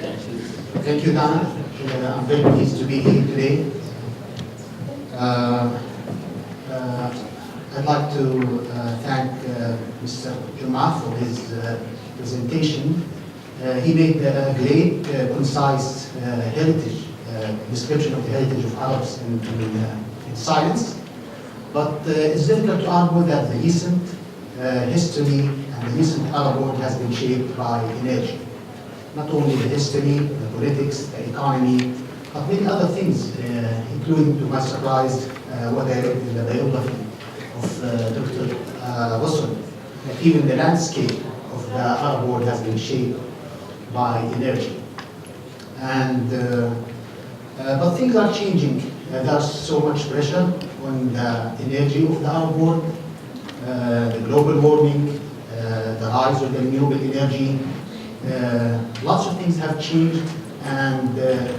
Thank you, Dana. I'm very pleased to be here today. I'd like to thank Mr. Juma for his presentation. He made a great, concise heritage description of the heritage of Arabs in science. But it's difficult to argue that the recent history and the recent Arab world has been shaped by energy. Not only the history, the politics, the economy, but many other things, including, to my surprise, what I read in the biography of Dr. Ghosn, that even the landscape of the Arab world has been shaped by energy. And but things are changing. There's so much pressure on the energy of the Arab world, the global warming, the rise of the renewable energy. Lots of things have changed, and the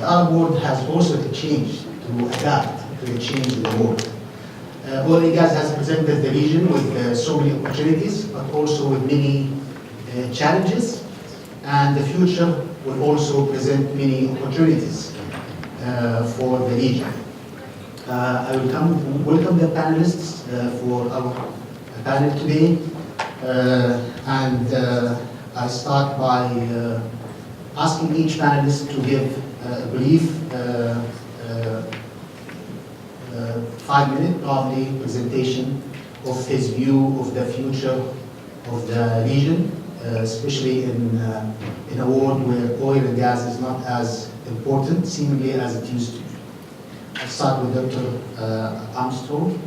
Arab world has also to change, to adapt to the change in the world. Oil and gas has presented the region with so many opportunities, but also with many challenges, and the future will also present many opportunities for the region. I will welcome the panelists for our panel today, and I start by asking each panelist to give a brief 5-minute probably presentation of his view of the future of the region, especially in a world where oil and gas is not as important seemingly as it used to be. I'll start with Dr. Armstrong.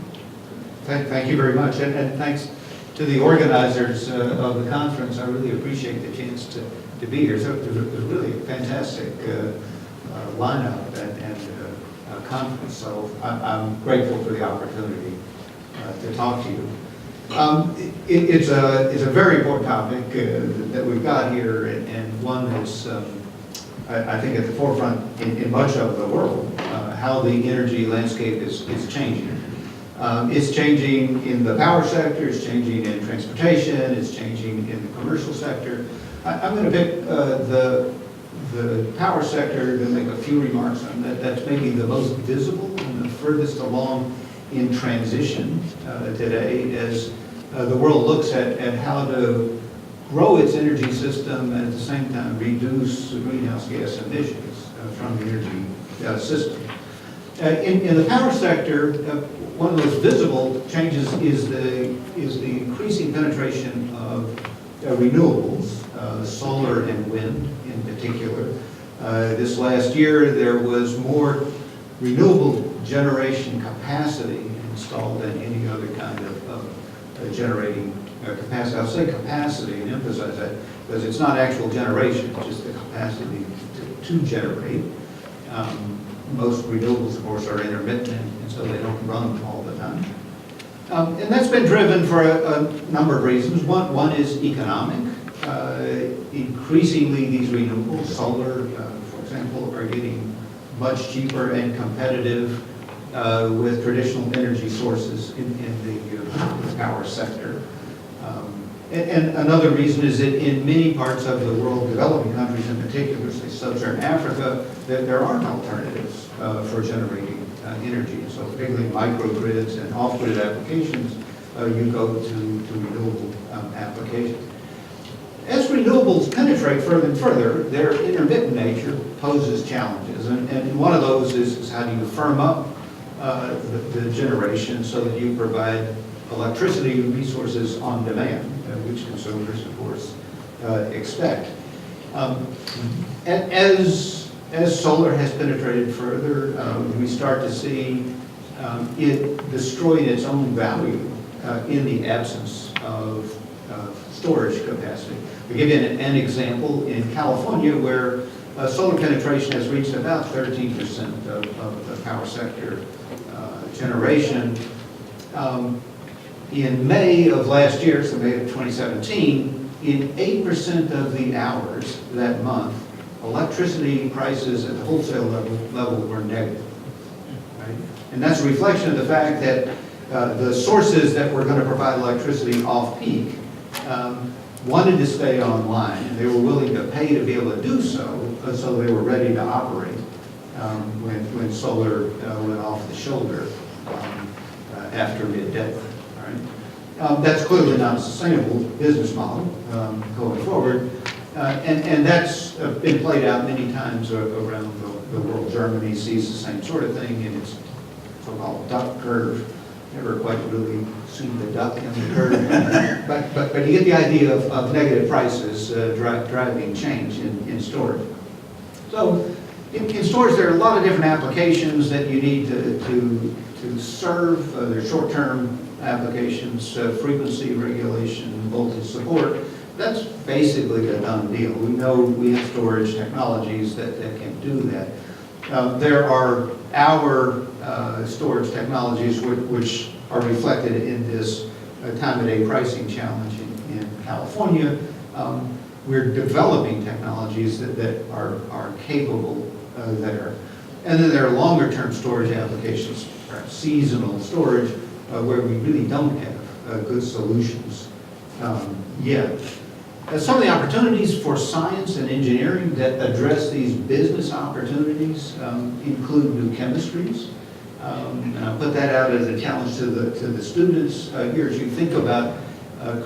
Thank you very much, and thanks to the organizers of the conference. I really appreciate the chance to be here. So it was really a fantastic lineup and conference, so I'm grateful for the opportunity to talk to you. It's a very important topic that we've got here, and one that's I think at the forefront in much of the world, how the energy landscape is changing. It's changing in the power sector, it's changing in transportation, it's changing in the commercial sector. I'm going to pick the power sector to make a few remarks on that. That's maybe the most visible and the furthest along in transition today as the world looks at how to grow its energy system and at the same time reduce greenhouse gas emissions from the energy system. In the power sector, one of those visible changes is the increasing penetration of renewables, solar and wind in particular. This last year, there was more renewable generation capacity installed than any other kind of generating capacity. I'll say capacity and emphasize that because it's not actual generation, it's just the capacity to generate. Most renewables, of course, are intermittent, and so they don't run all the time. And that's been driven for a number of reasons. One is economic. Increasingly, these renewables, solar, for example, are getting much cheaper and competitive with traditional energy sources in the power sector. And another reason is that in many parts of the world, developing countries in particular, say sub-Saharan Africa, that there aren't alternatives for generating energy. So particularly microgrids and off-grid applications, you go to renewable applications. As renewables penetrate further and further, their intermittent nature poses challenges. And one of those is how do you firm up the generation so that you provide electricity resources on demand, which consumers, of course, expect. As solar has penetrated further, we start to see it destroying its own value in the absence of storage capacity. To give you an example, in California, where solar penetration has reached about 13% of the power sector generation, in May of last year, so May of 2017, in 8% of the hours that month, electricity prices at the wholesale level were negative. Right? And that's a reflection of the fact that the sources that were going to provide electricity off-peak wanted to stay online, and they were willing to pay to be able to do so, so they were ready to operate when solar went off the shoulder after mid-day. All right? That's clearly not a sustainable business model going forward, and that's been played out many times around the world. Germany sees the same sort of thing in its so-called duck curve. Never quite really seen the duck in the curve, but you get the idea of negative prices driving change in storage. So in storage, there are a lot of different applications that you need to serve. There's short-term applications, frequency regulation, voltage support. That's basically a done deal. We know we have storage technologies that can do that. There are our storage technologies which are reflected in this time-of-day pricing challenge in California. We're developing technologies that are capable there. And then there are longer-term storage applications, perhaps seasonal storage, where we really don't have good solutions yet. Some of the opportunities for science and engineering that address these business opportunities include new chemistries. And I'll put that out as a challenge to the students here as you think about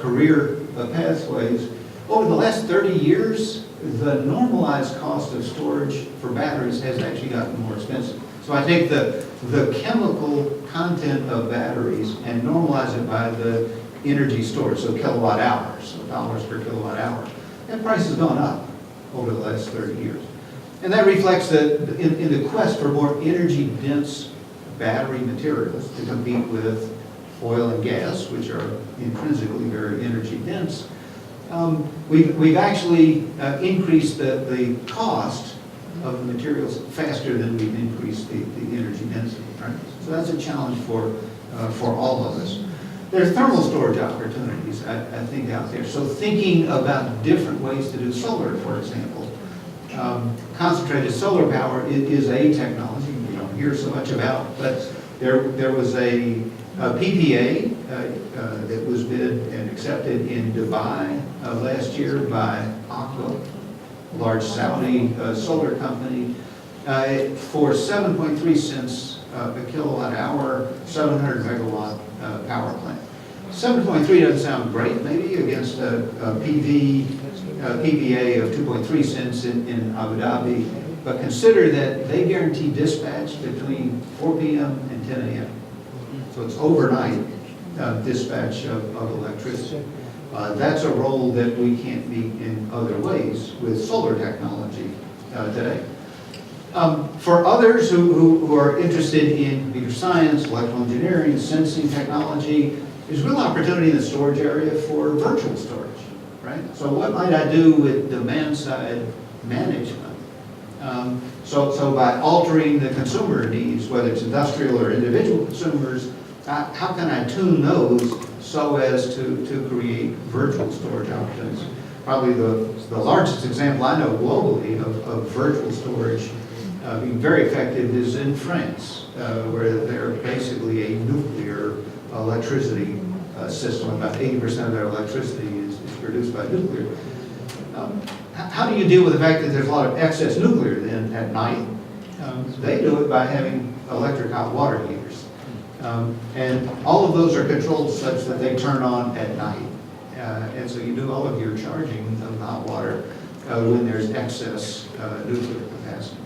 career pathways. Over the last 30 years, the normalized cost of storage for batteries has actually gotten more expensive. So I take the chemical content of batteries and normalize it by the energy stored, so kilowatt hours, so dollars per kilowatt hour. That price has gone up over the last 30 years. And that reflects that in the quest for more energy-dense battery materials to compete with oil and gas, which are intrinsically very energy-dense, we've actually increased the cost of the materials faster than we've increased the energy density, right? So that's a challenge for all of us. There's thermal storage opportunities, I think, out there. So thinking about different ways to do solar, for example. Concentrated solar power is a technology we don't hear so much about, but there was a PPA that was bid and accepted in Dubai last year by Aqua, a large Saudi solar company, for 7.3 cents a kilowatt hour, 700 megawatt power plant. 7.3 doesn't sound great, maybe, against a PPA of 2.3 cents in Abu Dhabi, but consider that they guarantee dispatch between 4 p.m. and 10 a.m. So it's overnight dispatch of electricity. That's a role that we can't meet in other ways with solar technology today. For others who are interested in computer science, electrical engineering, sensing technology, there's real opportunity in the storage area for virtual storage, right? So what might I do with demand-side management? So by altering the consumer needs, whether it's industrial or individual consumers, how can I tune those so as to create virtual storage opportunities? Probably the largest example I know globally of virtual storage being very effective is in France, where they're basically a nuclear electricity system. About 80% of their electricity is produced by nuclear. How do you deal with the fact that there's a lot of excess nuclear then at night? They do it by having electric hot water heaters. And all of those are controlled such that they turn on at night. And so you do all of your charging of hot water when there's excess nuclear capacity.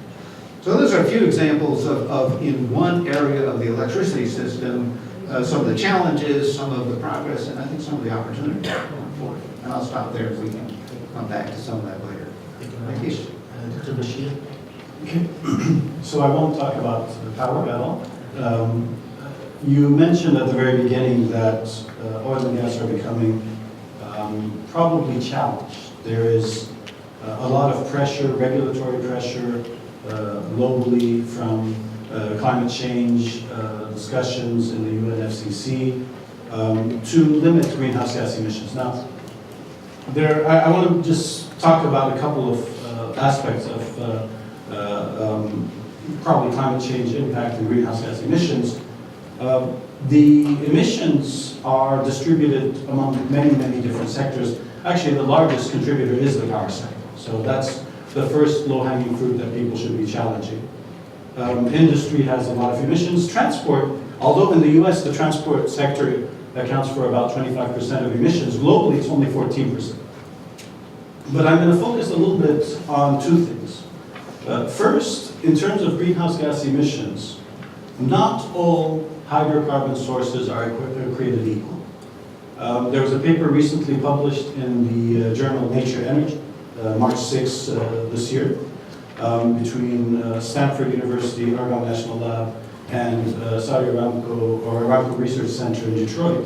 So those are a few examples of in one area of the electricity system, some of the challenges, some of the progress, and I think some of the opportunities going forward. And I'll stop there if we can come back to some of that later. Thank you. Dr. Bashir. Okay. So I won't talk about the power battle. You mentioned at the very beginning that oil and gas are becoming probably challenged. There is a lot of pressure, regulatory pressure, globally from climate change discussions in the UNFCCC to limit greenhouse gas emissions. Now, I want to just talk about a couple of aspects of probably climate change impact and greenhouse gas emissions. The emissions are distributed among many, many different sectors. Actually, the largest contributor is the power sector. So that's the first low-hanging fruit that people should be challenging. Industry has a lot of emissions. Transport, although in the US the transport sector accounts for about 25% of emissions, globally it's only 14%. But I'm going to focus a little bit on two things. First, in terms of greenhouse gas emissions, not all hydrocarbon sources are created equal. There was a paper recently published in the journal Nature Energy, March 6 this year, between Stanford University, Argonne National Lab, and Saudi Aramco, or Aramco Research Center in Detroit,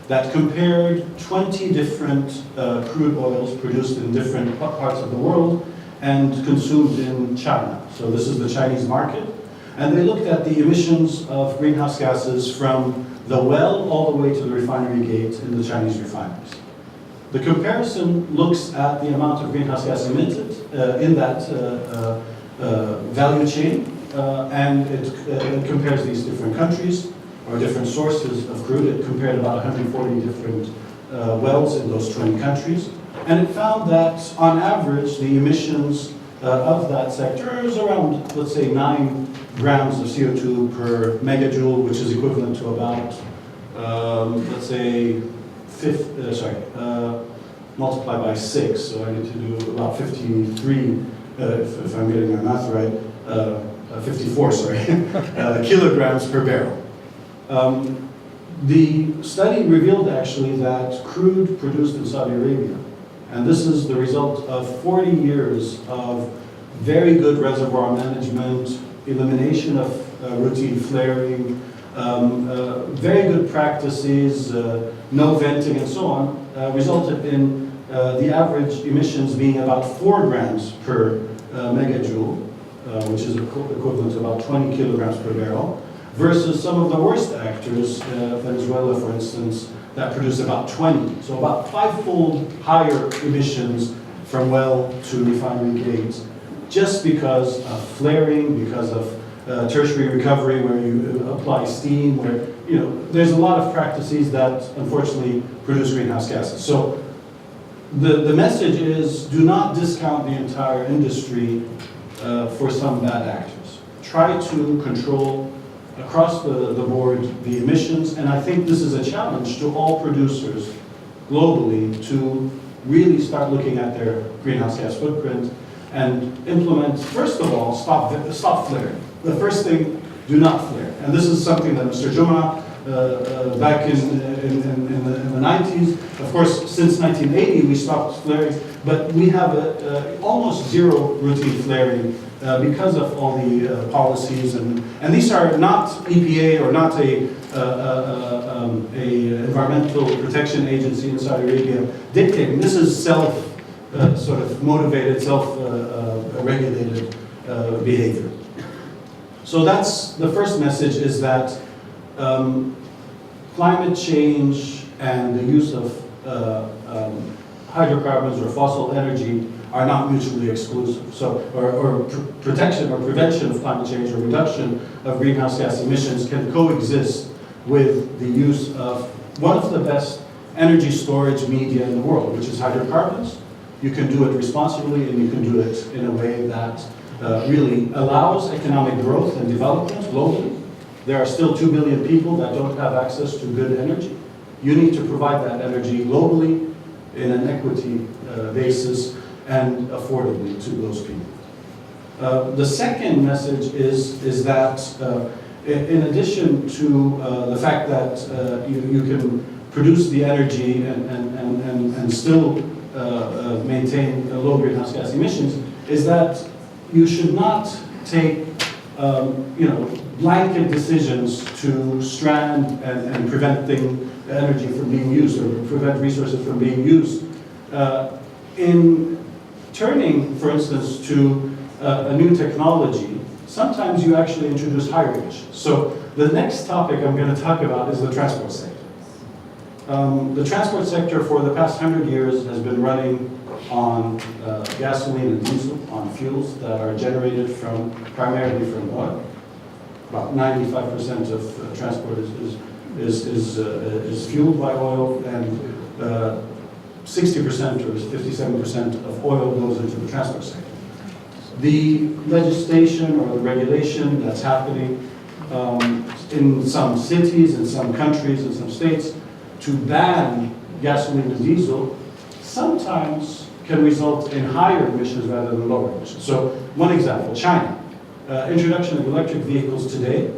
that compared 20 different crude oils produced in different parts of the world and consumed in China. So this is the Chinese market. And they looked at the emissions of greenhouse gases from the well all the way to the refinery gate in the Chinese refineries. The comparison looks at the amount of greenhouse gas emitted in that value chain, and it compares these different countries or different sources of crude. It compared about 140 different wells in those 20 countries, and it found that on average the emissions of that sector is around, let's say, 9 grams of CO2 per megajoule, which is equivalent to about, let's say, multiply by 6, so I need to do about 53, if I'm getting my math right, 54, sorry, kilograms per barrel. The study revealed actually that crude produced in Saudi Arabia, and this is the result of 40 years of very good reservoir management, elimination of routine flaring, very good practices, no venting and so on, resulted in the average emissions being about 4 grams per megajoule, which is equivalent to about 20 kilograms per barrel, versus some of the worst actors, Venezuela, for instance, that produce about 20. So about 5-fold higher emissions from well to refinery gates, just because of flaring, because of tertiary recovery, where you apply steam, where, there's a lot of practices that unfortunately produce greenhouse gases. So the message is, do not discount the entire industry for some bad actors. Try to control across the board the emissions, and I think this is a challenge to all producers globally to really start looking at their greenhouse gas footprint and implement, first of all, stop flaring. The first thing, do not flare. And this is something that Mr. Juma, back in the 90s, of course, since 1980 we stopped flaring, but we have almost zero routine flaring because of all the policies, and these are not EPA or not a environmental protection agency in Saudi Arabia dictating. This is sort of motivated, self-regulated behavior. So that's the first message, is that climate change and the use of hydrocarbons or fossil energy are not mutually exclusive. So, or protection or prevention of climate change or reduction of greenhouse gas emissions can coexist with the use of one of the best energy storage media in the world, which is hydrocarbons. You can do it responsibly, and you can do it in a way that really allows economic growth and development globally. There are still 2 billion people that don't have access to good energy. You need to provide that energy globally in an equity basis and affordably to those people. The second message is that in addition to the fact that you can produce the energy and still maintain low greenhouse gas emissions, is that you should not take blanket decisions to strand and prevent energy from being used, or prevent resources from being used. In turning, for instance, to a new technology, sometimes you actually introduce higher emissions. So the next topic I'm going to talk about is the transport sector. The transport sector for the past 100 years has been running on gasoline and diesel, on fuels that are generated primarily from oil. About 95% of transport is fueled by oil, and 60% or 57% of oil goes into the transport sector. The legislation or the regulation that's happening in some cities, in some countries, in some states, to ban gasoline and diesel sometimes can result in higher emissions rather than lower emissions. So one example, China. Introduction of electric vehicles today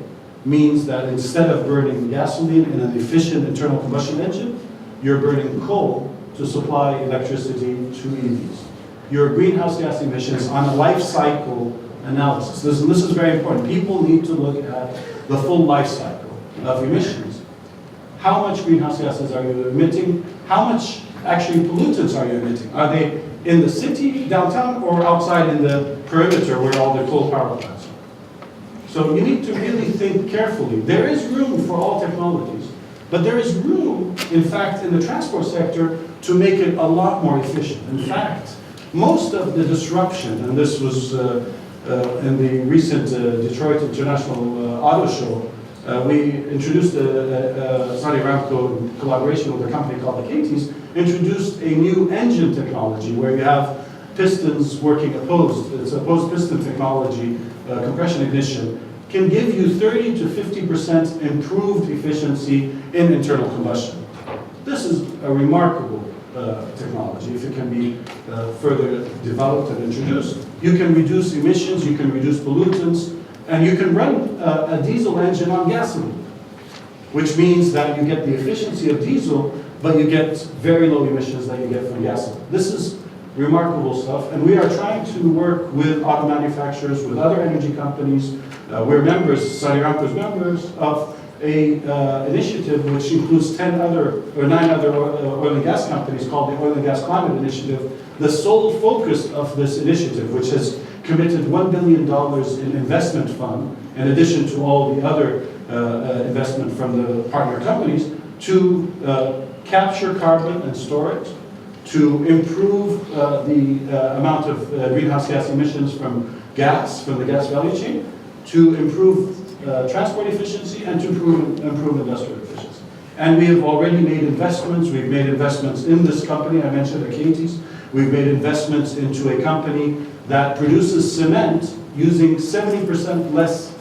means that instead of burning gasoline in an efficient internal combustion engine, you're burning coal to supply electricity to EVs. Your greenhouse gas emissions on a life cycle analysis. This is very important. People need to look at the full life cycle of emissions. How much greenhouse gases are you emitting? How much actually pollutants are you emitting? Are they in the city, downtown, or outside in the perimeter where all the coal power plants are? So you need to really think carefully. There is room for all technologies, but there is room, in fact, in the transport sector to make it a lot more efficient. In fact, most of the disruption, and this was in the recent Detroit International Auto Show, we introduced Saudi Aramco in collaboration with a company called the Giddings, introduced a new engine technology where you have pistons working opposed. It's opposed piston technology, compression ignition, can give you 30 to 50% improved efficiency in internal combustion. This is a remarkable technology. If it can be further developed and introduced, you can reduce emissions, you can reduce pollutants, and you can run a diesel engine on gasoline, which means that you get the efficiency of diesel, but you get very low emissions that you get from gasoline. This is remarkable stuff, and we are trying to work with auto manufacturers, with other energy companies. We're members, Saudi Aramco's members, of a initiative which includes 9 other oil and gas companies called the Oil and Gas Climate Initiative. The sole focus of this initiative, which has committed $1 billion in investment fund, in addition to all the other investment from the partner companies, to capture carbon and store it, to improve the amount of greenhouse gas emissions from the gas value chain, to improve transport efficiency, and to improve industrial efficiency. And we have already made investments. We've made investments in this company I mentioned, Giddings. We've made investments into a company that produces cement using 70% less,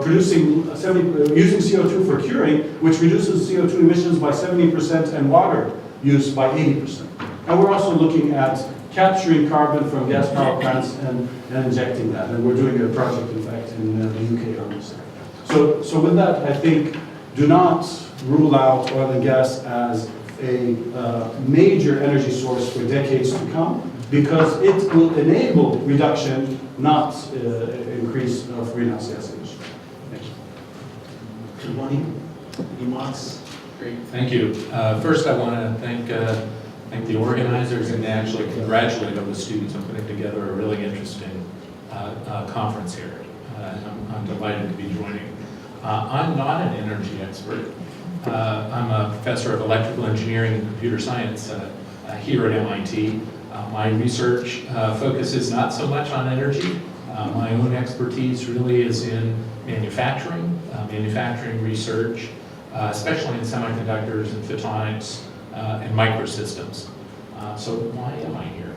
using CO2 for curing, which reduces CO2 emissions by 70% and water use by 80%. And we're also looking at capturing carbon from gas power plants and injecting that. And we're doing a project, in fact, in the UK on this. So with that, I think, do not rule out oil and gas as a major energy source for decades to come, because it will enable reduction, not increase of greenhouse gas emissions. Thank you. Duane, remarks? Great, thank you. First, I want to thank the organizers and actually congratulate all the students on putting together a really interesting conference here. I'm delighted to be joining. I'm not an energy expert. I'm a professor of electrical engineering and computer science here at MIT. My research focuses not so much on energy. My own expertise really is in manufacturing research, especially in semiconductors and photonics and microsystems. So why am I here?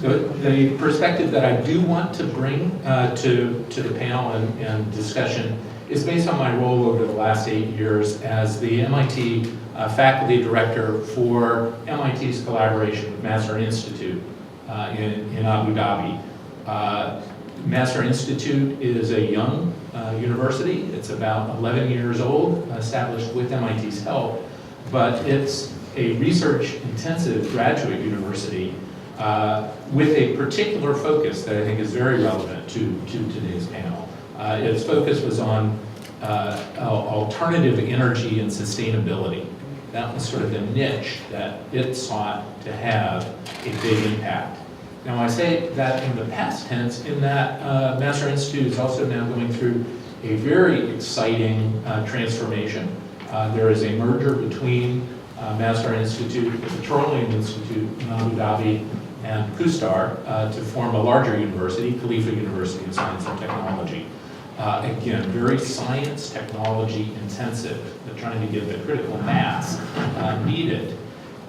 So the perspective that I do want to bring to the panel and discussion is based on my role over the last 8 years as the MIT faculty director for MIT's collaboration with Masdar Institute in Abu Dhabi. Masdar Institute is a young university. It's about 11 years old, established with MIT's help, but it's a research-intensive graduate university with a particular focus that I think is very relevant to today's panel. Its focus was on alternative energy and sustainability. That was sort of the niche that it sought to have a big impact. Now I say that in the past tense, in that Masdar Institute is also now going through a very exciting transformation. There is a merger between Masdar Institute, the Petroleum Institute in Abu Dhabi, and Pustar to form a larger university, Khalifa University of Science and Technology. Again, very science, technology intensive. They're trying to get the critical mass needed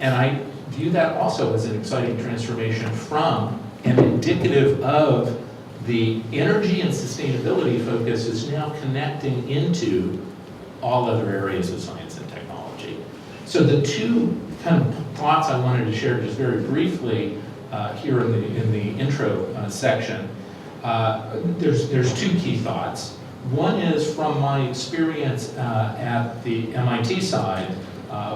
And I view that also as an exciting transformation from and indicative of the energy and sustainability focus is now connecting into all other areas of science and technology. So the two kind of thoughts I wanted to share just very briefly here in the intro section. There's two key thoughts. One is from my experience at the MIT side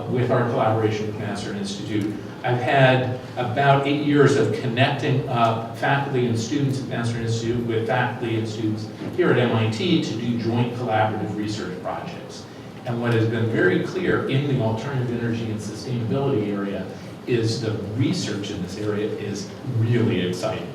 with our collaboration with Masdar Institute. I've had about 8 years of connecting up faculty and students at Masdar Institute with faculty and students here at MIT to do joint collaborative research projects. And what has been very clear in the alternative energy and sustainability area is the research in this area is really exciting.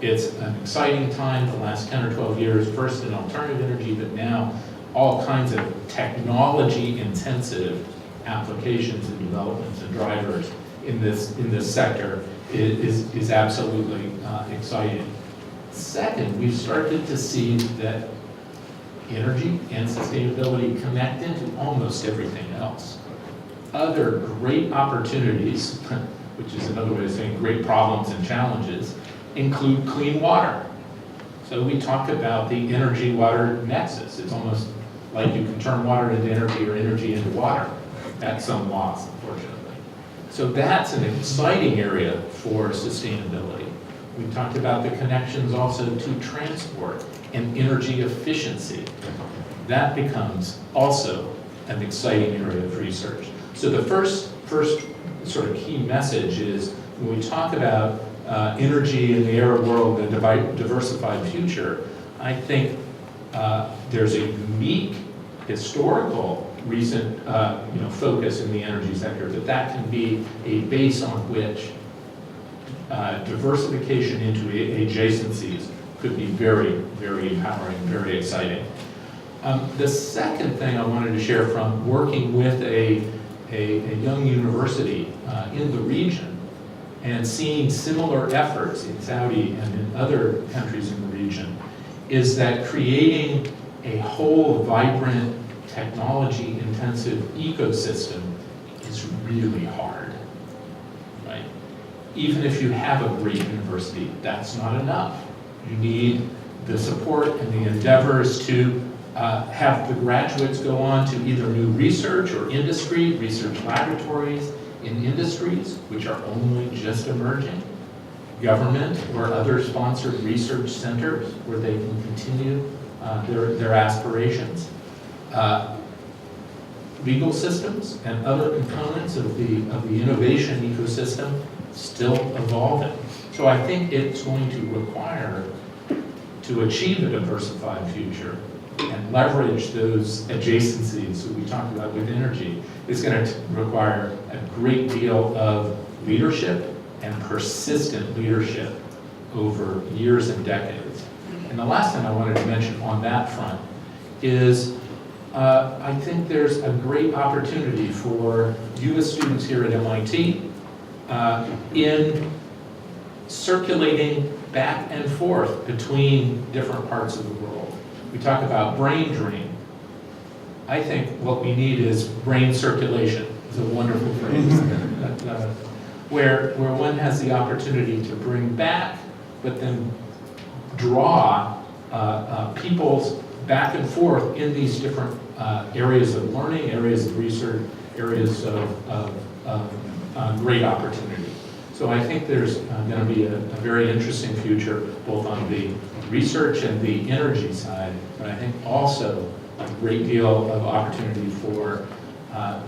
It's an exciting time, the last 10 or 12 years, first in alternative energy, but now all kinds of technology-intensive applications and developments and drivers in this sector is absolutely exciting. Second, we've started to see that energy and sustainability connect into almost everything else. Other great opportunities, which is another way of saying great problems and challenges, include clean water. So we talk about the energy-water nexus. It's almost like you can turn water into energy or energy into water at some loss, unfortunately. So that's an exciting area for sustainability. We talked about the connections also to transport and energy efficiency. That becomes also an exciting area of research. So the first sort of key message is when we talk about energy in the Arab world, the diversified future, I think there's a unique historical recent focus in the energy sector, that can be a base on which diversification into adjacencies could be very, very empowering, very exciting. The second thing I wanted to share from working with a young university in the region and seeing similar efforts in Saudi and in other countries in the region is that creating a whole vibrant technology-intensive ecosystem is really hard, right? Even if you have a great university, that's not enough. You need the support and the endeavors to have the graduates go on to either new research or industry, research laboratories in industries which are only just emerging, government or other sponsored research centers where they can continue their aspirations. Legal systems and other components of the innovation ecosystem still evolving. So I think it's going to require, to achieve a diversified future and leverage those adjacencies that we talked about with energy, is going to require a great deal of leadership and persistent leadership over years and decades. And the last thing I wanted to mention on that front is I think there's a great opportunity for you as students here at MIT in circulating back and forth between different parts of the world. We talk about brain drain. I think what we need is brain circulation. It's a wonderful phrase. Where one has the opportunity to bring back, but then draw people's back and forth in these different areas of learning, areas of research, areas of great opportunity. So I think there's going to be a very interesting future, both on the research and the energy side, but I think also a great deal of opportunity for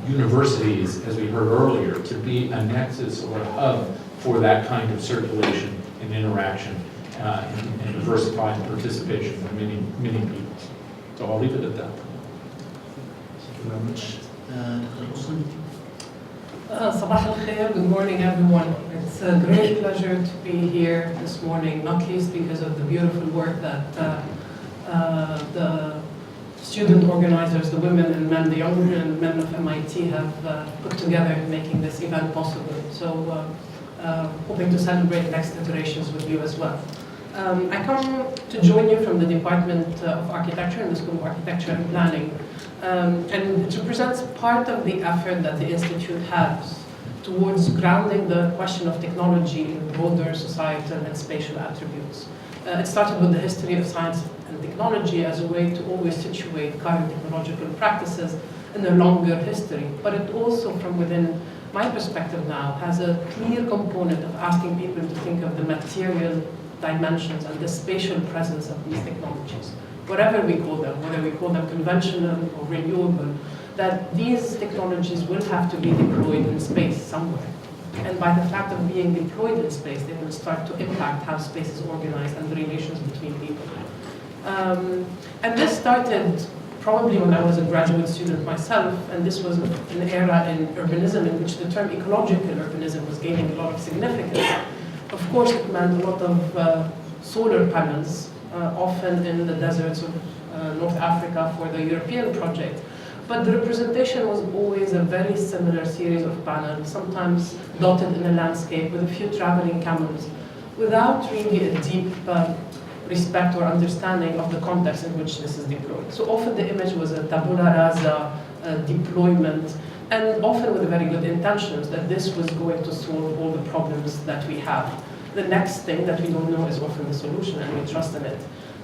universities, as we heard earlier, to be a nexus or a hub for that kind of circulation and interaction and diversified participation from many people. So I'll leave it at that. Thank you very much. Dr. Ghosn? Sabah al-Khair, good morning everyone. It's a great pleasure to be here this morning, not least because of the beautiful work that the student organizers, the women and men, the young women and men of MIT have put together in making this event possible. So hoping to celebrate next iterations with you as well. I come to join you from the Department of Architecture in the School of Architecture and Planning. And it represents part of the effort that the Institute has towards grounding the question of technology in broader societal and spatial attributes. It started with the history of science and technology as a way to always situate current technological practices in a longer history, but it also, from within my perspective now, has a clear component of asking people to think of the material dimensions and the spatial presence of these technologies, whatever we call them, whether we call them conventional or renewable, that these technologies will have to be deployed in space somewhere. And by the fact of being deployed in space, they will start to impact how space is organized and the relations between people. And this started probably when I was a graduate student myself, and this was an era in urbanism in which the term ecological urbanism was gaining a lot of significance. Of course, it meant a lot of solar panels, often in the deserts of North Africa for the European project. But the representation was always a very similar series of panels, sometimes dotted in a landscape with a few traveling camels, without really a deep respect or understanding of the context in which this is deployed. So often the image was a tabula rasa deployment, and often with very good intentions that this was going to solve all the problems that we have. The next thing that we don't know is often the solution, and we trust in it.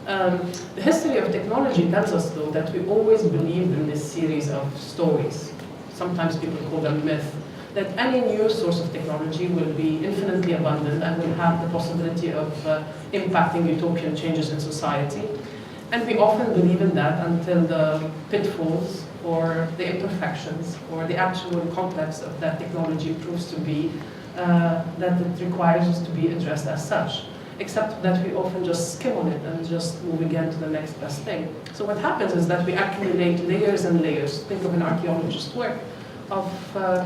The history of technology tells us, though, that we always believed in this series of stories. Sometimes people call them myth, that any new source of technology will be infinitely abundant and will have the possibility of impacting utopian changes in society. And we often believe in that until the pitfalls or the imperfections or the actual complex of that technology proves to be that it requires us to be addressed as such. Except that we often just skim on it and just move again to the next best thing. So what happens is that we accumulate layers and layers, think of an archaeologist's work, of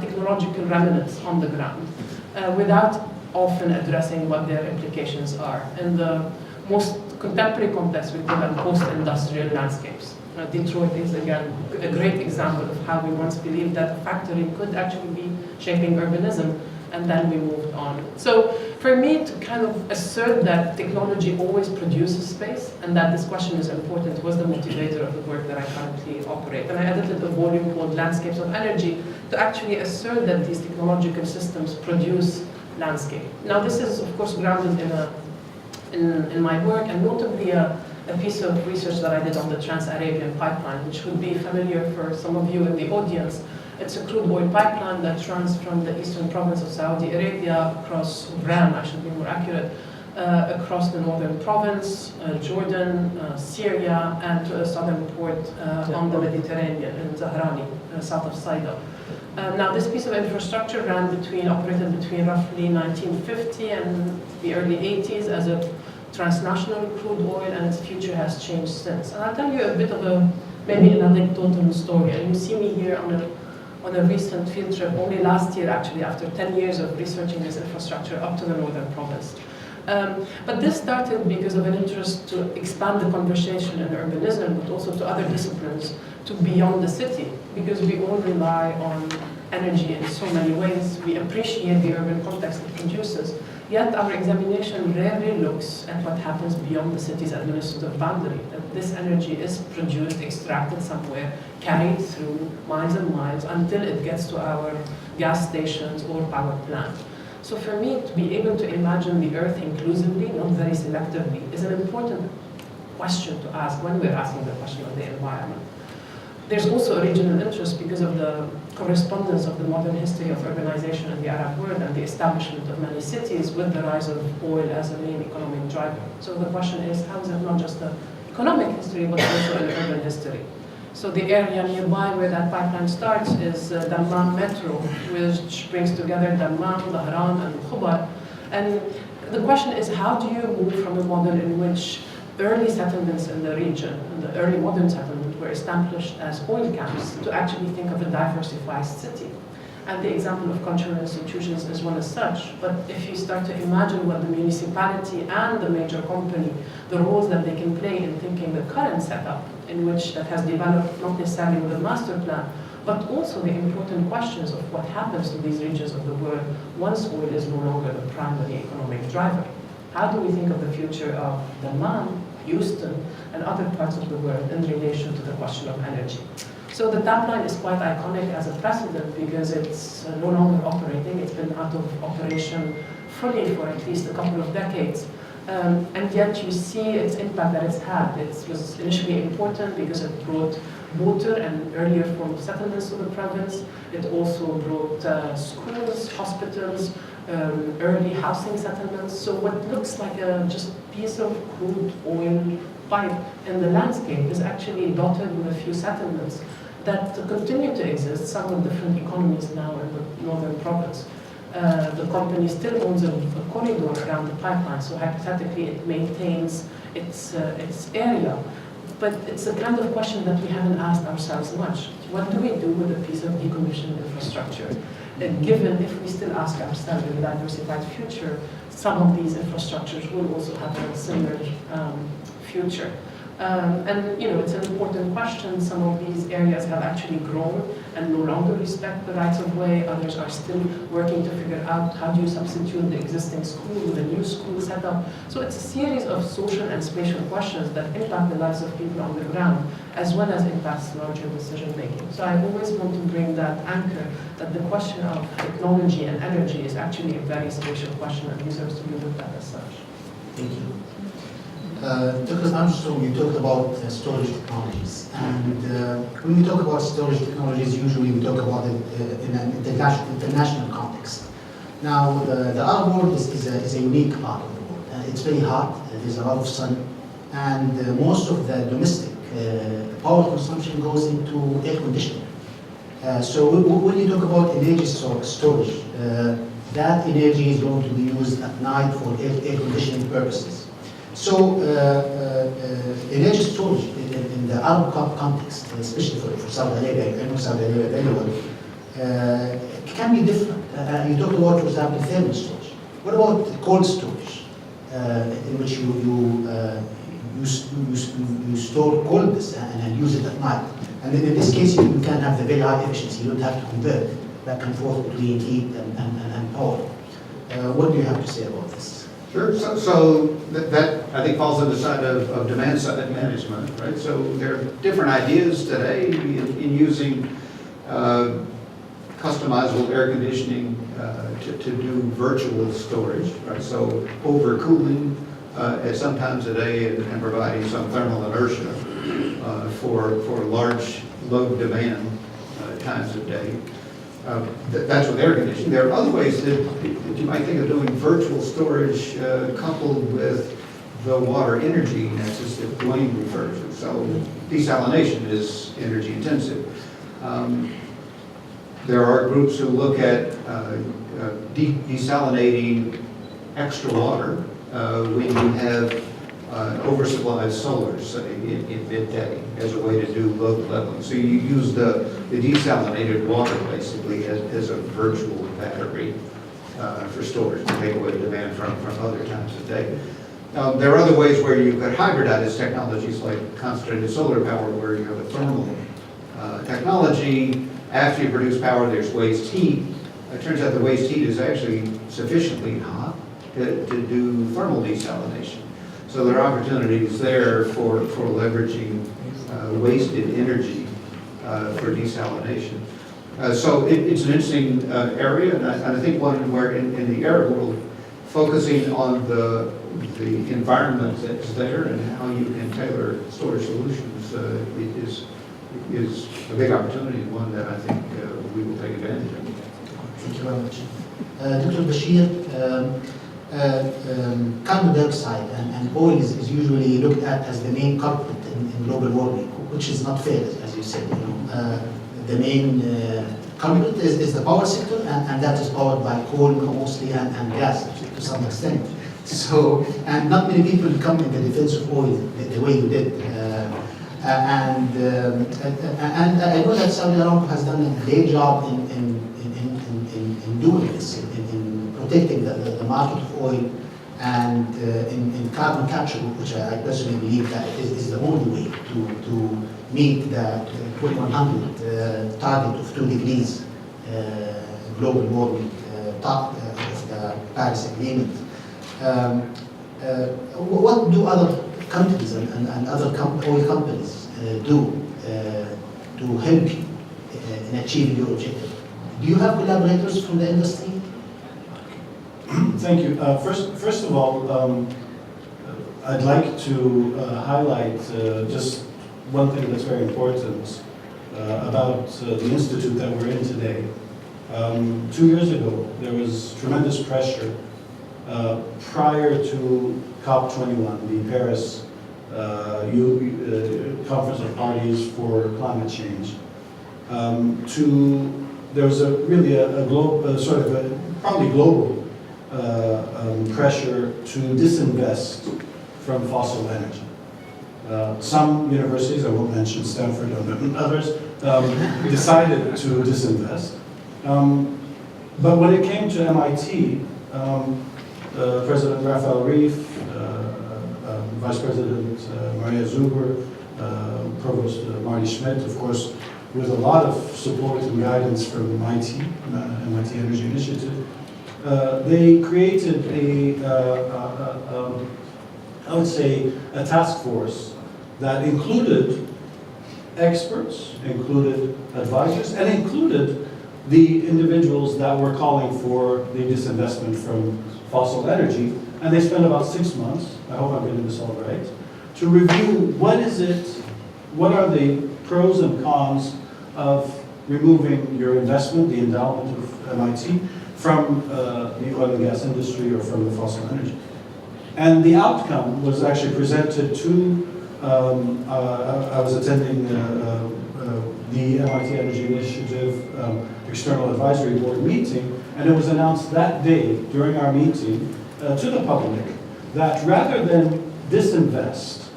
technological remnants on the ground, without often addressing what their implications are. In the most contemporary context, we call them post-industrial landscapes. Detroit is, again, a great example of how we once believed that a factory could actually be shaping urbanism, and then we moved on. So for me to kind of assert that technology always produces space and that this question is important was the motivator of the work that I currently operate. And I edited a volume called Landscapes of Energy to actually assert that these technological systems produce landscape. Now this is of course grounded in my work, and notably a piece of research that I did on the Trans-Arabian pipeline, which would be familiar for some of you in the audience. It's a crude oil pipeline that runs from the eastern province of Saudi Arabia across Ram, I should be more accurate, across the northern province, Jordan, Syria, and to a southern port on the Mediterranean in Zahrani, south of Saida. Now this piece of infrastructure operated between roughly 1950 and the early 80s as a transnational crude oil, and its future has changed since. And I'll tell you a bit of maybe an anecdotal story. And you see me here on a recent field trip, only last year actually, after 10 years of researching this infrastructure up to the northern province. But this started because of an interest to expand the conversation in urbanism, but also to other disciplines, to beyond the city, because we all rely on energy in so many ways. We appreciate the urban context it produces, yet our examination rarely looks at what happens beyond the city's administrative boundary. That this energy is produced, extracted somewhere, carried through miles and miles until it gets to our gas stations or power plant. So for me, to be able to imagine the Earth inclusively, not very selectively, is an important question to ask when we're asking the question of the environment. There's also a regional interest because of the correspondence of the modern history of urbanization in the Arab world and the establishment of many cities with the rise of oil as a main economic driver. So the question is, how is it not just an economic history, but also an urban history? So the area nearby where that pipeline starts is Dammam Metro, which brings together Dammam, Dhahran, and Khubar. And the question is, how do you move from a model in which early settlements in the region, and the early modern settlement, were established as oil camps, to actually think of a diversified city? And the example of cultural institutions is one as such. But if you start to imagine what the municipality and the major company, the roles that they can play in thinking the current setup, in which that has developed not necessarily with a master plan, but also the important questions of what happens to these regions of the world once oil is no longer the primary economic driver. How do we think of the future of Dammam, Houston, and other parts of the world in relation to the question of energy? So the tap line is quite iconic as a precedent because it's no longer operating. It's been out of operation fully for at least a couple of decades. And yet you see its impact that it's had. It was initially important because it brought water and earlier form of settlements to the province. It also brought schools, hospitals, early housing settlements. So what looks like a just piece of crude oil pipe in the landscape is actually dotted with a few settlements that continue to exist, some with different economies now in the northern province. The company still owns a corridor around the pipeline, so hypothetically it maintains its area. But it's a kind of question that we haven't asked ourselves much. What do we do with a piece of decommissioned infrastructure? Given if we still ask ourselves in a diversified future, some of these infrastructures will also have a similar future. And it's an important question. Some of these areas have actually grown and no longer respect the rights of way. Others are still working to figure out how do you substitute the existing school with a new school setup. So it's a series of social and spatial questions that impact the lives of people on the ground, as well as impacts larger decision making. So I always want to bring that anchor that the question of technology and energy is actually a very spatial question and deserves to be looked at as such. Thank you. Dr. Armstrong, you talked about storage technologies. And when we talk about storage technologies, usually we talk about it in an international context. Now, the Arab world is a unique part of the world. It's very hot, there's a lot of sun, and most of the domestic power consumption goes into air conditioning. So when you talk about energy storage, that energy is going to be used at night for air conditioning purposes. So energy storage in the Arab context, especially for Saudi Arabia, I know Saudi Arabia very well, can be different. You talked about, for example, thermal storage. What about cold storage, in which you store coldness and use it at night? And in this case, you can have the very high efficiency. You don't have to convert back and forth between heat and power. What do you have to say about this? Sure. So that I think falls on the side of demand side management, right? So there are different ideas today in using customizable air conditioning to do virtual storage, right? So overcooling at some times a day and providing some thermal inertia for large load demand times of day. That's with air conditioning. There are other ways that you might think of doing virtual storage coupled with the water energy nexus that Duane referred to. So desalination is energy intensive. There are groups who look at desalinating extra water when you have oversupplied solar, say, in midday as a way to do load leveling. So you use the desalinated water basically as a virtual battery for storage to take away demand from other times of day. There are other ways where you could hybridize technologies like concentrated solar power, where you have a thermal technology. After you produce power, there's waste heat. It turns out the waste heat is actually sufficiently hot to do thermal desalination. So there are opportunities there for leveraging wasted energy for desalination. So it's an interesting area, and I think one where in the Arab world, focusing on the environment that's there and how you can tailor storage solutions is a big opportunity, one that I think we will take advantage of. Thank you very much. Dr. Bashir, carbon dioxide and oil is usually looked at as the main culprit in global warming, which is not fair, as you said. The main culprit is the power sector, and that is powered by coal mostly and gas to some extent. So, and not many people come in the defense of oil the way you did. And I know that Saudi Aramco has done a great job in doing this, in protecting the market of oil and in carbon capture, which I personally believe that is the only way to meet the 2100 target of 2 degrees global warming top of the Paris Agreement. What do other countries and other oil companies do to help you in achieving your objective. Do you have collaborators from the industry? Thank you. First of all, I'd like to highlight just one thing that's very important about the institute that we're in today. 2 years ago, there was tremendous pressure prior to COP21, the Paris Conference of Parties for Climate Change. There was really a probably global pressure to disinvest from fossil energy. Some universities, I won't mention Stanford or others, decided to disinvest. But when it came to MIT, President Raphael Reif, Vice President Maria Zuber, Provost Marty Schmidt, of course, with a lot of support and guidance from MIT Energy Initiative, they created I would say, a task force that included experts, included advisors, and included the individuals that were calling for the disinvestment from fossil energy. And they spent about 6 months, I hope I'm getting this all right, to review what are the pros and cons of removing your investment, the endowment of MIT, from the oil and gas industry or from the fossil energy. And the outcome was actually presented to, I was attending the MIT Energy Initiative External Advisory Board meeting, and it was announced that day during our meeting to the public that rather than disinvest,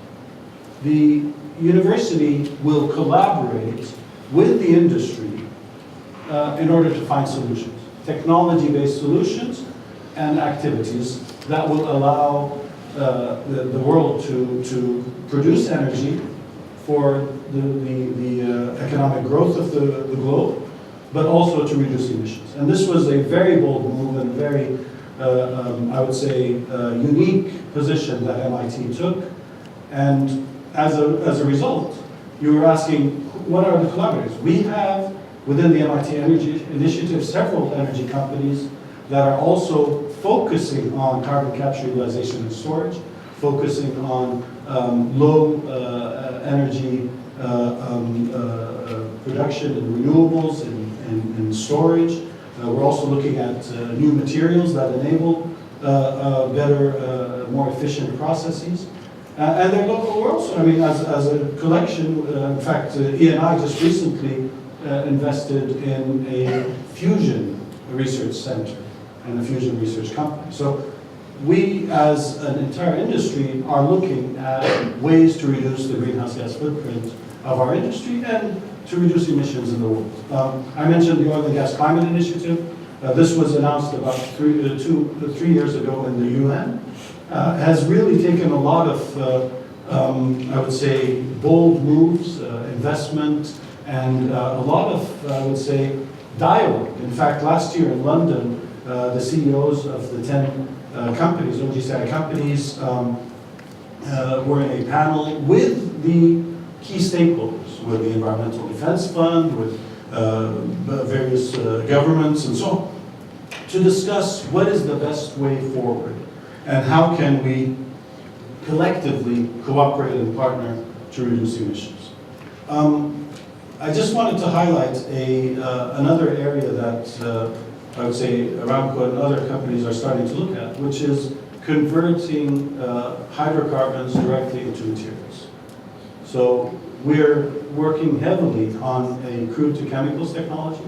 the university will collaborate with the industry in order to find solutions, technology-based solutions and activities that will allow the world to produce energy for the economic growth of the globe, but also to reduce emissions. And this was a very bold move and very, I would say, unique position that MIT took. And as a result, you were asking, what are the collaborators? We have, within the MIT Energy Initiative, several energy companies that are also focusing on carbon capture, utilization, and storage, focusing on low energy production and renewables and storage. We're also looking at new materials that enable better, more efficient processes. And then we're also, I mean, as a collection, in fact, E&I just recently invested in a fusion research center and a fusion research company. So we, as an entire industry, are looking at ways to reduce the greenhouse gas footprint of our industry and to reduce emissions in the world. I mentioned the Oil and Gas Climate Initiative. This was announced about 3 years ago in the UN. Has really taken a lot of, I would say, bold moves, investment, and a lot of, I would say, dialogue. In fact, last year in London, the CEOs of the 10 companies, OGCI companies, were in a panel with the key stakeholders, with the Environmental Defense Fund, with various governments and so on, to discuss what is the best way forward and how can we collectively cooperate and partner to reduce emissions. I just wanted to highlight another area that I would say Aramco and other companies are starting to look at, which is converting hydrocarbons directly into materials. So we're working heavily on a crude to chemicals technology.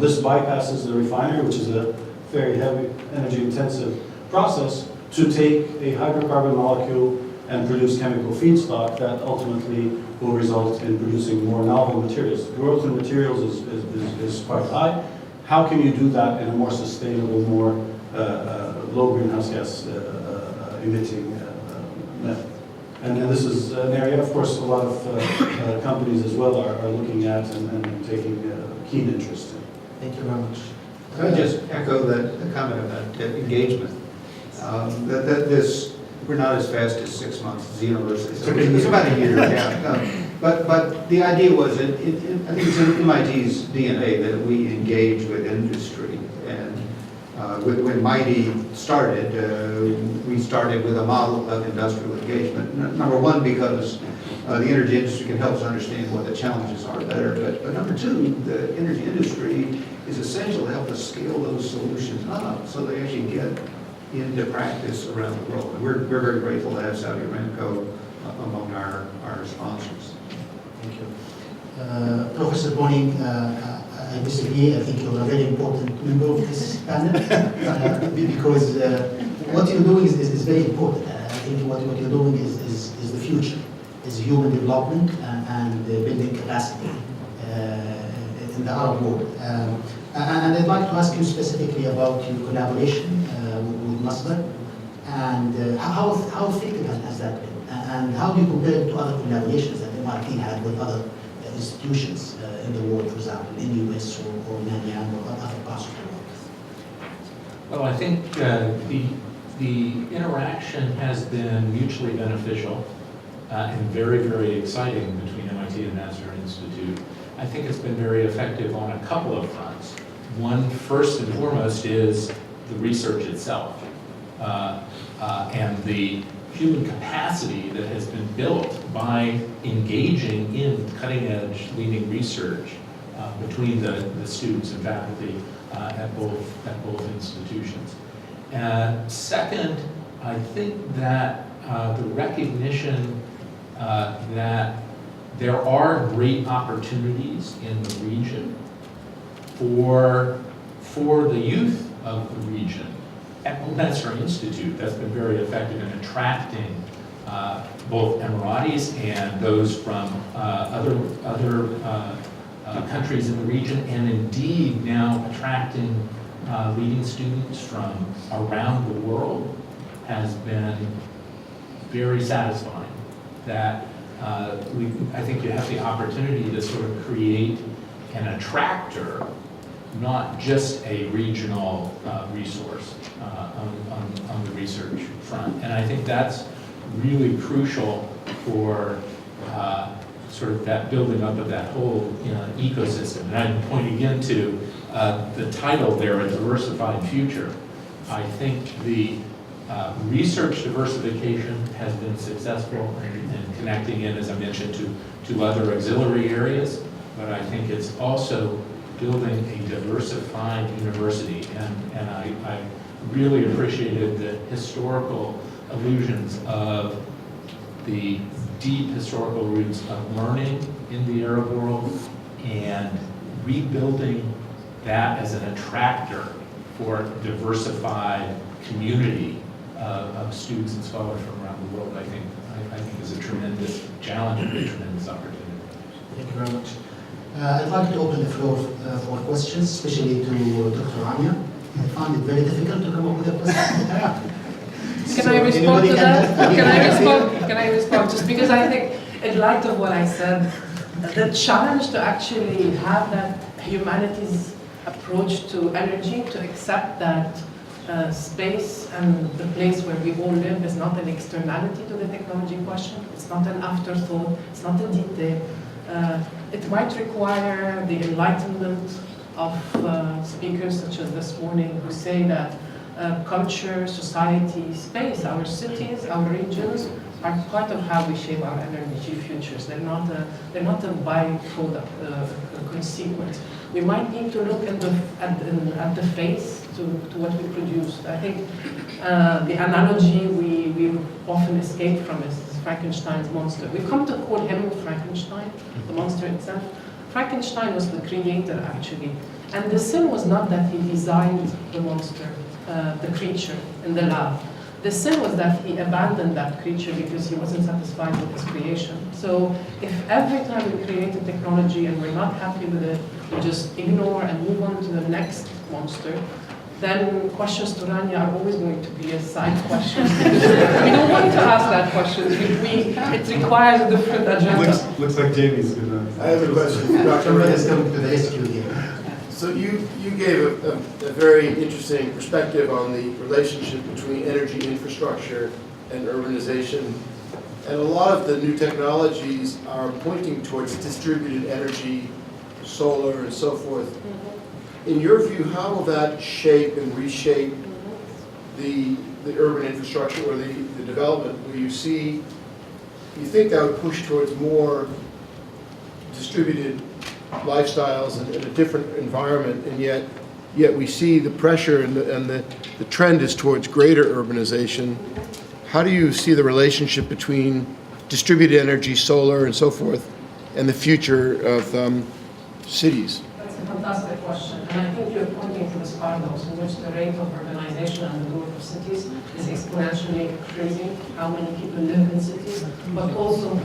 This bypasses the refinery, which is a very heavy, energy intensive process, to take a hydrocarbon molecule and produce chemical feedstock that ultimately will result in producing more novel materials. The growth in materials is quite high. How can you do that in a more sustainable, more low greenhouse gas emitting method? And this is an area, of course, a lot of companies as well are looking at and taking keen interest in. Thank you very much. Can I just echo the comment about engagement? That this we're not as fast as 6 months, Xenos. It's about a year, yeah. No. But the idea was, I think it's in MIT's DNA that we engage with industry. And when Mighty started, we started with a model of industrial engagement. Number one, because the energy industry can help us understand what the challenges are better. But number two, the energy industry is essential to help us scale those solutions up so they actually get into practice around the world. And we're very grateful to have Saudi Aramco among our sponsors. Thank you. Professor Duane, I disagree. I think you're a very important member of this panel because what you're doing is very important. I think what you're doing is the future, is human development and building capacity in the Arab world. And I'd like to ask you specifically about your collaboration with Masdar and how effective has that been? And how do you compare it to other collaborations that MIT had with other institutions in the world, for example, in the US or Rania or other parts of the world? Well, I think the interaction has been mutually beneficial and very, very exciting between MIT and Masdar Institute. I think it's been very effective on a couple of fronts. One, first and foremost, is the research itself and the human capacity that has been built by engaging in cutting-edge leading research between the students and faculty at both institutions. Second, I think that the recognition that there are great opportunities in the region for the youth of the region. At Masdar Institute, that's been very effective in attracting both Emiratis and those from other countries in the region, and indeed now attracting leading students from around the world has been very satisfying. That I think you have the opportunity to sort of create an attractor, not just a regional resource on the research front. And I think that's really crucial for sort of that building up of that whole ecosystem. And I'm pointing again to the title there, A Diversified Future. I think the research diversification has been successful in connecting in, as I mentioned, to other auxiliary areas, but I think it's also building a diversified university. And I really appreciated the historical allusions of the deep historical roots of learning in the Arab world and rebuilding that as an attractor for diversified community of students and scholars from around the world. I think is a tremendous challenge and a tremendous opportunity. Thank you very much. I'd like to open the floor for questions, especially to Dr. Rania. I found it very difficult to come up with a question. Can I respond to that? Can I respond? Just because I think, in light of what I said, the challenge to actually have that humanities approach to energy, to accept that space and the place where we all live is not an externality to the technology question. It's not an afterthought. It's not a detail. It might require the enlightenment of speakers such as this morning who say that culture, society, space, our cities, our regions are part of how we shape our energy futures. They're not a byproduct, a consequence. We might need to look at the face to what we produce. I think the analogy we often escape from is Frankenstein's monster. We come to call him Frankenstein, the monster itself. Frankenstein was the creator, actually. And the sin was not that he designed the monster, the creature in the lab. The sin was that he abandoned that creature because he wasn't satisfied with his creation. So if every time we create a technology and we're not happy with it, we just ignore and move on to the next monster, then questions to Rania are always going to be a side question. We don't want to ask that question. It requires a different agenda. Looks like Jamie's gonna. I have a question. Dr. Rania is coming to the rescue here. So you gave a very interesting perspective on the relationship between energy infrastructure and urbanization. And a lot of the new technologies are pointing towards distributed energy, solar and so forth. In your view, how will that shape and reshape the urban infrastructure or the development where you think that would push towards more distributed lifestyles and a different environment, and yet we see the pressure and the trend is towards greater urbanization. How do you see the relationship between distributed energy, solar, and so forth, and the future of cities? That's a fantastic question, and I think you're pointing to this paradox in which the rate of urbanization and the growth of cities is exponentially increasing, how many people live in cities, but also,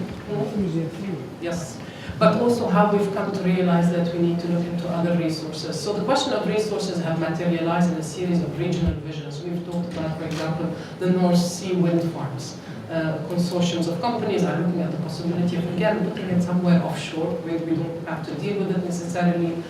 yes, but also how we've come to realize that we need to look into other resources. So the question of resources have materialized in a series of regional visions. We've talked about, for example, the North Sea wind farms. Consortiums of companies are looking at the possibility of, again, putting it somewhere offshore, where we don't have to deal with it necessarily.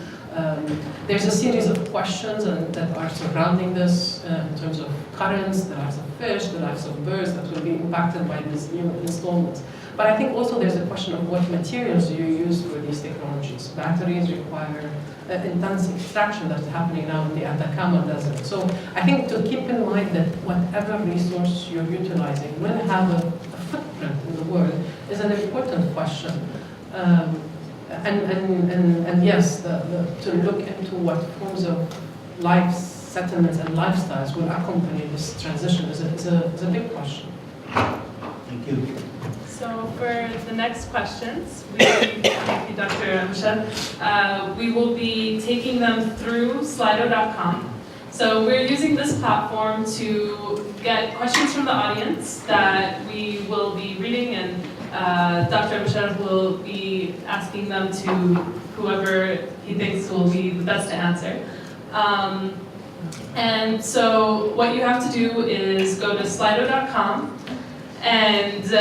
There's a series of questions that are surrounding this in terms of currents, the lives of fish, the lives of birds that will be impacted by these new installments. But I think also there's a question of what materials you use for these technologies. Batteries require intense extraction that's happening now in the Atacama Desert. So I think to keep in mind that whatever resource you're utilizing will have a footprint in the world is an important question. And yes, to look into what forms of life settlements and lifestyles will accompany this transition is a big question. Thank you. So for the next questions, thank you, Dr. Abusharkh. We will be taking them through Slido.com. So we're using this platform to get questions from the audience that we will be reading, and Dr. Bashir will be asking them to whoever he thinks will be the best to answer. And so what you have to do is go to Slido.com and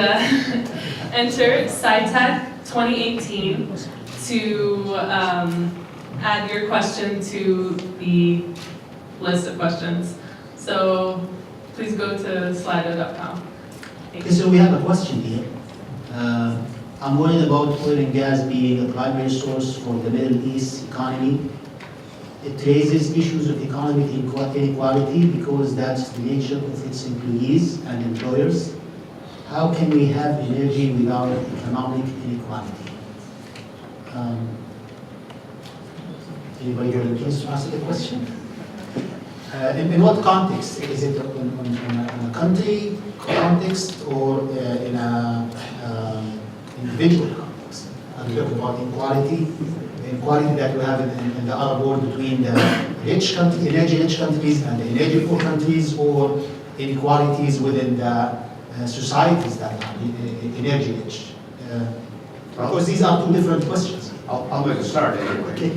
enter SciTech 2018 to add your question to the list of questions. So please go to Slido.com. Okay, so we have a question here. I'm worried about oil and gas being a primary source for the Middle East economy. It raises issues of economic inequality because that's the nature of its employees and employers. How can we have energy without economic inequality? Anybody volunteers to answer the question? In what context? Is it in a country context or in an individual context? I'm talking about inequality that we have in the Arab world between the energy-rich countries and the energy-poor countries, or inequalities within the societies that are energy-rich. Because these are two different questions. I'll make a start anyway. Okay.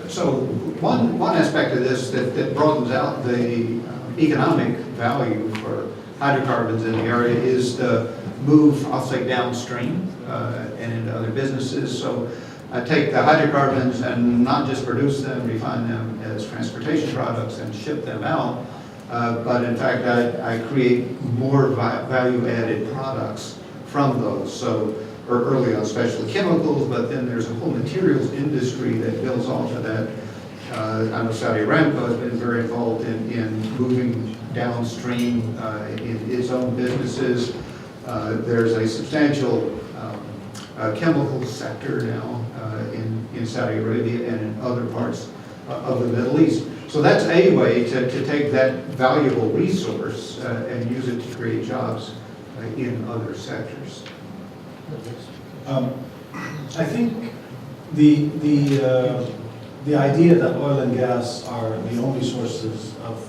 So one aspect of this that broadens out the economic value for hydrocarbons in the area is the move, I'll say, downstream and into other businesses. So I take the hydrocarbons and not just produce them, refine them as transportation products and ship them out, but in fact I create more value-added products from those. So early on, especially chemicals, but then there's a whole materials industry that builds off of that. I know Saudi Aramco has been very involved in moving downstream in its own businesses. There's a substantial chemical sector now in Saudi Arabia and in other parts of the Middle East. So that's a way to take that valuable resource and use it to create jobs in other sectors. I think the idea that oil and gas are the only sources of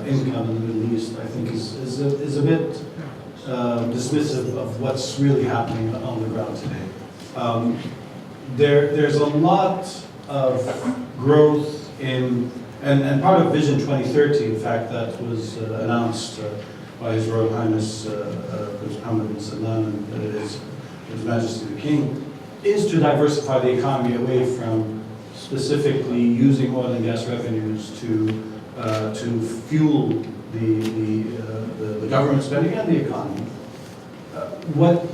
income in the Middle East, I think, is a bit dismissive of what's really happening on the ground today. There's a lot of growth in, and part of Vision 2030, in fact, that was announced by His Royal Highness Prince Mohammed bin Salman and His Majesty the King, is to diversify the economy away from specifically using oil and gas revenues to fuel the government spending and the economy. What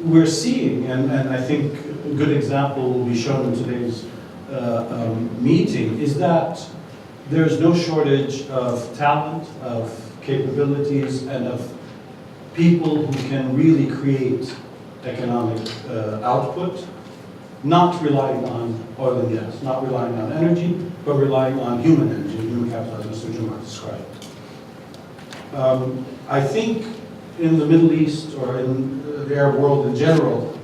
we're seeing, and I think a good example will be shown in today's meeting, is that there's no shortage of talent, of capabilities, and of people who can really create economic output, not relying on oil and gas, not relying on energy, but relying on human energy, human capital, as Mr. Jumar described. I think in the Middle East, or in the Arab world in general,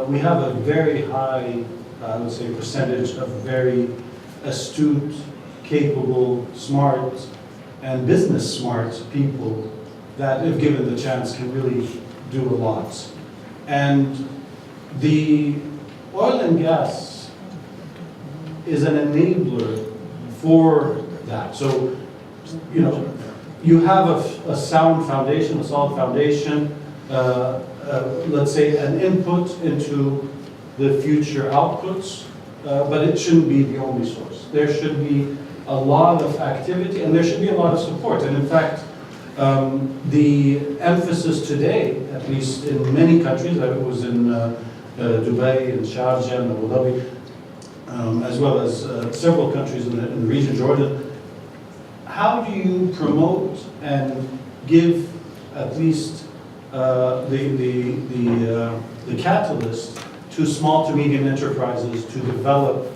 we have a very high, I would say, percentage of very astute, capable, smart, and business smart people that, if given the chance, can really do a lot. And the oil and gas is an enabler for that. So, you know, you have a sound foundation, a solid foundation, let's say an input into the future outputs, but it shouldn't be the only source. There should be a lot of activity, and there should be a lot of support. And in fact, the emphasis today, at least in many countries, I was in Dubai and Sharjah and Abu Dhabi, as well as several countries in the region, Jordan. How do you promote and give at least the catalyst to small to medium enterprises to develop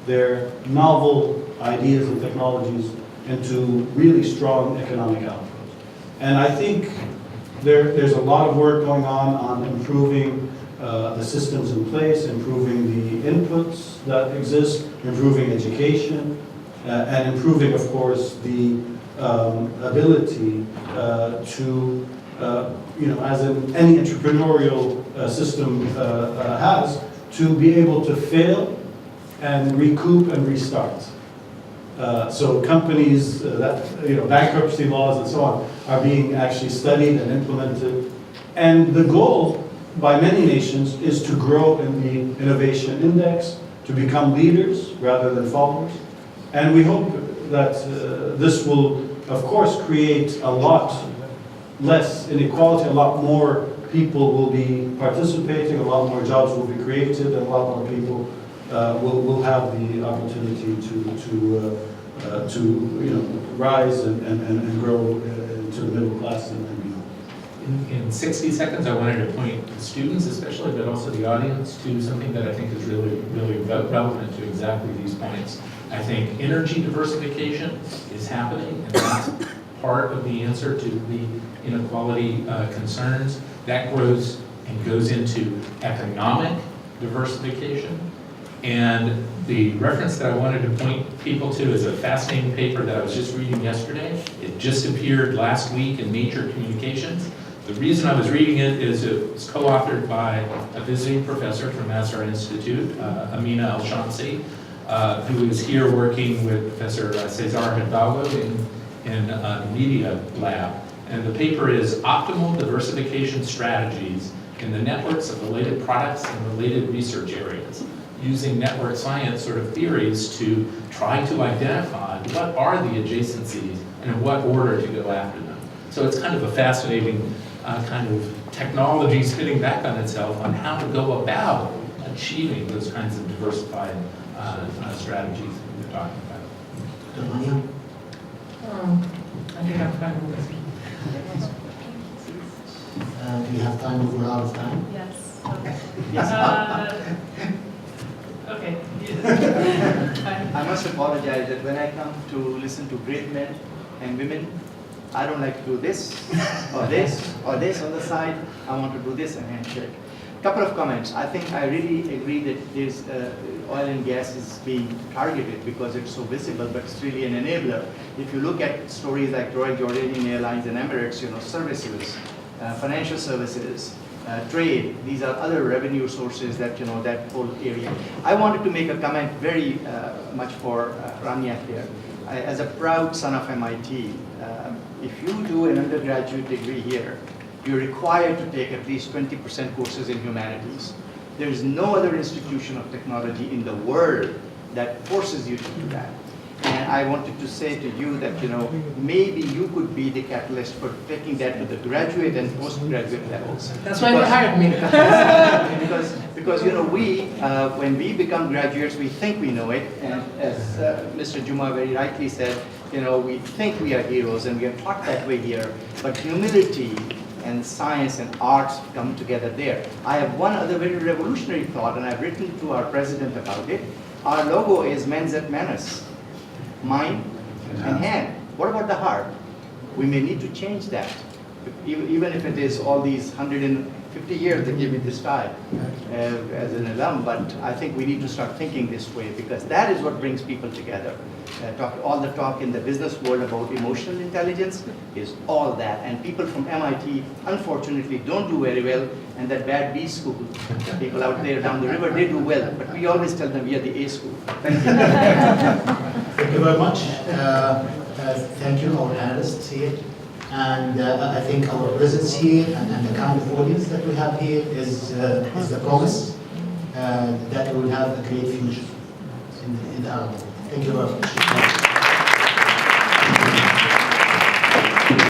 their novel ideas and technologies into really strong economic output? And I think there's a lot of work going on improving the systems in place, improving the inputs that exist, improving education, and improving, of course, the ability to, you know, as in any entrepreneurial system has, to be able to fail and recoup and restart. So companies that, you know, bankruptcy laws and so on are being actually studied and implemented. And the goal by many nations is to grow in the innovation index, to become leaders rather than followers. And we hope that this will, of course, create a lot less inequality, a lot more people will be participating, a lot more jobs will be created, and a lot more people will have the opportunity to you know, rise and grow into the middle class and beyond. In 60 seconds, I wanted to point the students especially, but also the audience, to something that I think is really relevant to exactly these points. I think energy diversification is happening, and that's part of the answer to the inequality concerns. That grows and goes into economic diversification. And the reference that I wanted to point people to is a fascinating paper that I was just reading yesterday. It just appeared last week in Nature Communications. The reason I was reading it is it was co-authored by a visiting professor from Masdar Institute, Mina Al-Shamsi, who is here working with Professor Cesar Hidalgo in the media lab. And the paper is Optimal Diversification Strategies in the Networks of Related Products and Related Research Areas, using network science sort of theories to try to identify what are the adjacencies and in what order to go after them. So it's kind of a fascinating kind of technology spinning back on itself on how to go about achieving those kinds of diversified strategies that we're talking about. Rania? I think I'm fine with this. Do you have time if we're out of time? Yes. Okay. I must apologize that when I come to listen to great men and women, I don't like to do this or this or this on the side. I want to do this and handshake. Couple of comments. I think I really agree that this oil and gas is being targeted because it's so visible, but it's really an enabler. If you look at stories like Royal Jordanian Airlines and Emirates, you know, services, financial services, trade, these are other revenue sources that, you know, that whole area. I wanted to make a comment very much for Rania here. As a proud son of MIT, if you do an undergraduate degree here, you're required to take at least 20% courses in humanities. There is no other institution of technology in the world that forces you to do that. And I wanted to say to you that, maybe you could be the catalyst for taking that to the graduate and postgraduate levels. That's why they hired me. Because we, when we become graduates, we think we know it, and as Mr. Juma very rightly said, we think we are heroes, and we are taught that way here, but humility and science and arts come together there. I have one other very revolutionary thought, and I've written to our president about it. Our logo is mens et manus, mind and hand. What about the heart? We may need to change that, even if it is all these 150 years that give me this tie as an alum, but I think we need to start thinking this way, because that is what brings people together. All the talk in the business world about emotional intelligence is all that, and people from MIT unfortunately don't do very well, and that bad B school, people out there down the river, they do well, but we always tell them we are the A school. Thank you. Thank you very much. Thank you, our analysts here. And I think our presence here and the kind of audience that we have here is the promise that we will have a great future in the Arab world. Thank you very much.